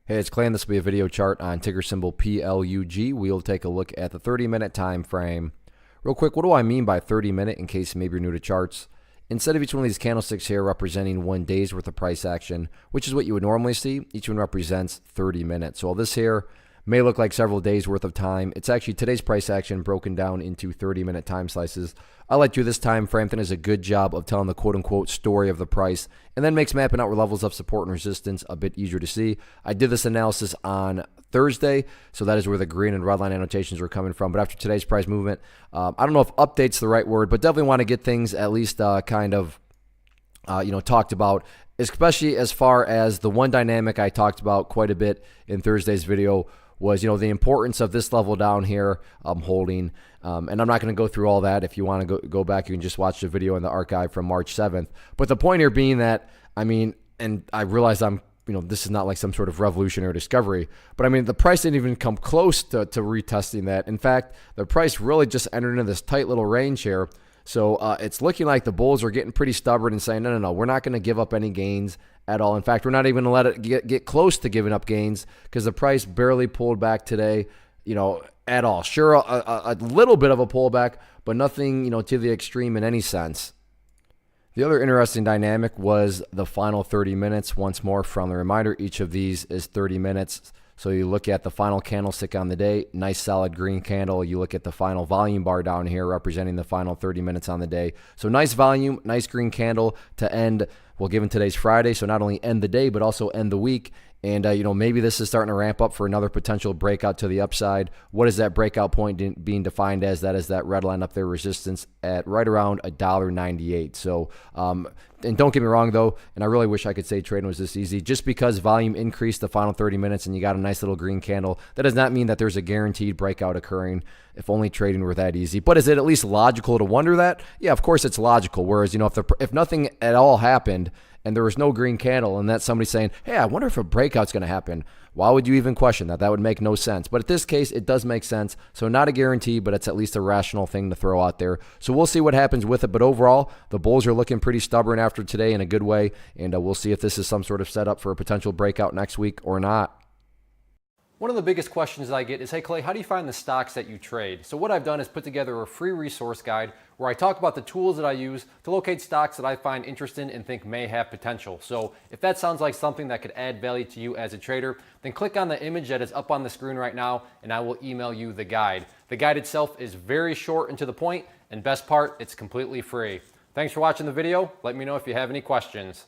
Hey, it's Clay, and this will be a video chart on ticker symbol PLUG. We'll take a look at the 30-minute time frame. Real quick, what do I mean by 30-minute in case maybe you're new to charts? Instead of each one of these candlesticks here representing 1 day's worth of price action, which is what you would normally see, each one represents 30 minutes. So while this here may look like several days worth of time, it's actually today's price action broken down into 30-minute time slices. I like to this time frame. That does a good job of telling the quote-unquote story of the price and then makes mapping out levels of support and resistance a bit easier to see. I did this analysis on Thursday, so that is where the green and red line annotations were coming from. But after today's price movement, I don't know if update's the right word, but definitely want to get things at least talked about, especially as far as the one dynamic I talked about quite a bit in Thursday's video was, the importance of this level down here holding. And I'm not going to go through all that. If you want to go back, you can just watch the video in the archive from March 7th. But the point here being that, and I realize this is not like some sort of revolutionary discovery, but the price didn't even come close to retesting that. In fact, the price really just entered into this tight little range here. So it's looking like the bulls are getting pretty stubborn and saying, no, we're not going to give up any gains at all. In fact, we're not even going to let it get close to giving up gains because the price barely pulled back today, at all. Sure, a little bit of a pullback, but nothing, to the extreme in any sense. The other interesting dynamic was the final 30 minutes. Once more, from the reminder, each of these is 30 minutes. So you look at the final candlestick on the day, nice solid green candle. You look at the final volume bar down here representing the final 30 minutes on the day. So nice volume, nice green candle to end, well, given today's Friday, so not only end the day, but also end the week. And, maybe this is starting to ramp up for another potential breakout to the upside. What is that breakout point being defined as? That is that red line up there, resistance at right around $1.98. So, and don't get me wrong, though, and I really wish I could say trading was this easy. Just because volume increased the final 30 minutes and you got a nice little green candle, that does not mean that there's a guaranteed breakout occurring if only trading were that easy. But is it at least logical to wonder that? Yeah, of course it's logical. Whereas, if nothing at all happened, and there was no green candle, and that's somebody saying, hey, I wonder if a breakout's going to happen, why would you even question that? That would make no sense. But in this case, it does make sense. So not a guarantee, but it's at least a rational thing to throw out there. So we'll see what happens with it. But overall, the bulls are looking pretty stubborn after today in a good way, and we'll see if this is some sort of setup for a potential breakout next week or not. One of the biggest questions I get is, hey Clay, how do you find the stocks that you trade? So what I've done is put together a free resource guide where I talk about the tools that I use to locate stocks that I find interesting and think may have potential. So if that sounds like something that could add value to you as a trader, then click on the image that is up on the screen right now and I will email you the guide. The guide itself is very short and to the point, and best part, it's completely free. Thanks for watching the video. Let me know if you have any questions.